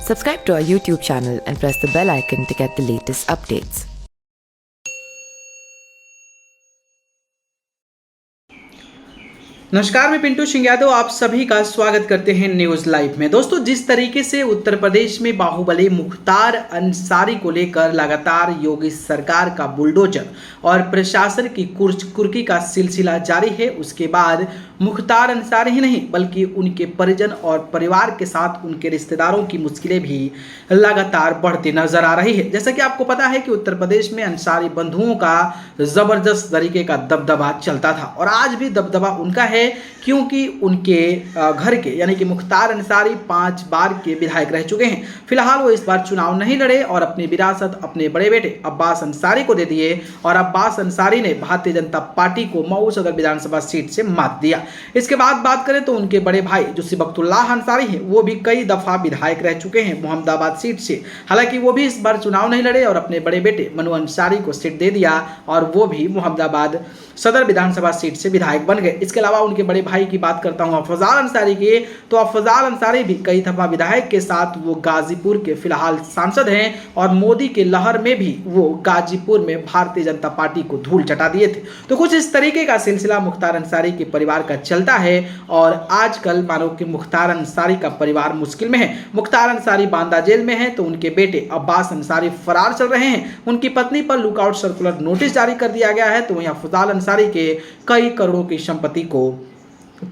Subscribe to our YouTube channel and press the bell icon to get the latest updates. नमस्कार, मैं पिंटू सिंह यादव आप सभी का स्वागत करते हैं न्यूज लाइव में। दोस्तों, जिस तरीके से उत्तर प्रदेश में बाहुबली मुख्तार अंसारी को लेकर लगातार योगी सरकार का बुलडोजर और प्रशासन की कुर्की का सिलसिला जारी है, उसके बाद मुख्तार अंसारी ही नहीं बल्कि उनके परिजन और परिवार के साथ उनके रिश्तेदारों की मुश्किलें भी लगातार बढ़ती नजर आ रही है। जैसा कि आपको पता है कि उत्तर प्रदेश में अंसारी बंधुओं का जबरदस्त तरीके का दबदबा चलता था और आज भी दबदबा उनका है, क्योंकि उनके घर के यानी कि मुख्तार अंसारी 5 बार के विधायक रह चुके हैं। फिलहाल वो इस बार चुनाव नहीं लड़े और अपनी विरासत अपने बड़े बेटे अब्बास अंसारी को दे दिए और अब्बास अंसारी ने भारतीय जनता पार्टी को मऊ सदर विधानसभा सीट से मात दिया। इसके बाद बात करें तो उनके बड़े भाई जो सिबकतुल्लाह अंसारी हैं, वो भी कई दफा विधायक रह चुके हैं मोहम्मदाबाद सीट से। हालांकि वो भी इस बार चुनाव नहीं लड़े और अपने बड़े बेटे मनु अंसारी को सीट दे दिया और वो भी मोहम्मदाबाद सदर विधानसभा सीट से विधायक बन गए। इसके अलावा उनके बड़े भाई की बात करता हूं अफजाल अंसारी की, तो अफजाल अंसारी भी कई दफा विधायक के साथ वो गाजीपुर के फिलहाल सांसद हैं और मोदी के लहर में भी वो गाजीपुर में भारतीय जनता पार्टी को धूल चटा दिए थे। तो कुछ इस तरीके का सिलसिला मुख्तार अंसारी के परिवार का चलता है और आजकल मानो कि मुख्तार अंसारी का परिवार मुश्किल में है। मुख्तार अंसारी बांदा जेल में है तो उनके बेटे अब्बास अंसारी फरार चल रहे हैं। उनकी पत्नी पर लुकआउट सर्कुलर नोटिस जारी कर दिया गया है, तो वहीं अफजाल अंसारी के कई करोड़ों की संपत्ति को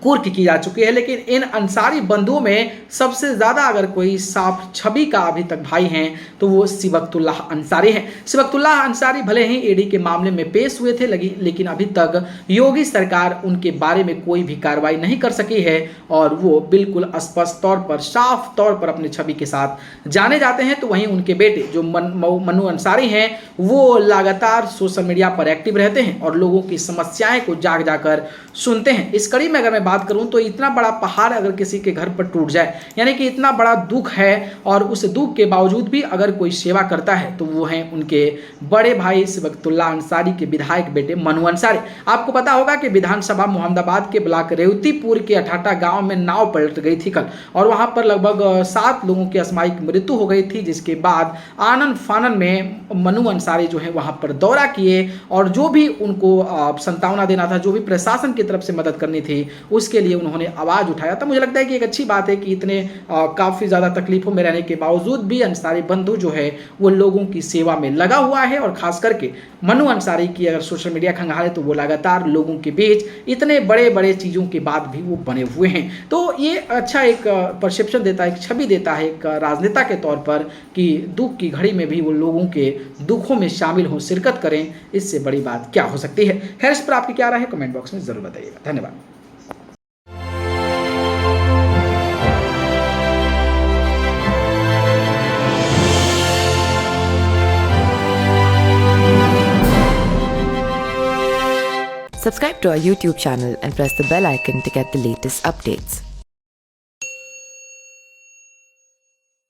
कुर्क की जा चुकी है। लेकिन इन अंसारी बंधुओं में सबसे ज्यादा अगर कोई साफ छवि का अभी तक भाई हैं तो वो सिबकतुल्लाह अंसारी हैं। सिबकतुल्लाह अंसारी भले ही ईडी के मामले में पेश हुए थे लेकिन अभी तक योगी सरकार उनके बारे में कोई भी कार्रवाई नहीं कर सकी है और वो बिल्कुल स्पष्ट तौर पर साफ तौर पर अपनी छवि के साथ जाने जाते हैं। तो वहीं उनके बेटे जो मनु अंसारी हैं वो लगातार सोशल मीडिया पर एक्टिव रहते हैं और लोगों की समस्याएं को जाग जाकर सुनते हैं। इस कड़ी में अगर मैं बात करूं तो इतना बड़ा पहाड़ अगर किसी के घर पर टूट जाए, यानी कि इतना बड़ा दुख है और उस दुख के बावजूद भी अगर कोई सेवा करता है तो वो हैं उनके बड़े भाई सिबकतुल्लाह अंसारी के विधायक बेटे मनु अंसारी। आपको पता होगा कि विधानसभा मोहम्मदाबाद के ब्लॉक रेवतीपुर के अठाटा गांव में नाव पलट गई थी कल और वहां पर लगभग 7 लोगों की असामयिक मृत्यु हो गई थी, जिसके बाद आनन फानन में मनु अंसारी जो है वहां पर दौरा किए और जो भी उनको संतावना देना था, जो भी प्रशासन की तरफ से मदद करनी थी, उसके लिए उन्होंने आवाज उठाया। तो मुझे लगता है कि एक अच्छी बात है कि इतने काफी ज्यादा तकलीफों में रहने के बावजूद भी अंसारी बंधु जो है वो लोगों की सेवा में लगा हुआ है और खास करके मनु अंसारी की अगर सोशल मीडिया खंगाले तो वो लगातार लोगों के बीच इतने बड़े बड़े चीजों के बाद भी वो बने हुए हैं। तो ये अच्छा एक परसेप्शन देता है, एक छवि देता है एक राजनेता के तौर पर कि दुख की घड़ी में भी वो लोगों के दुखों में शामिल हों, शिरकत करें। इससे बड़ी बात क्या हो सकती है। खैर, इस पर आपकी क्या राय है कमेंट बॉक्स में जरूर बताइएगा। धन्यवाद। Subscribe to our YouTube channel and press the bell icon to get the latest updates.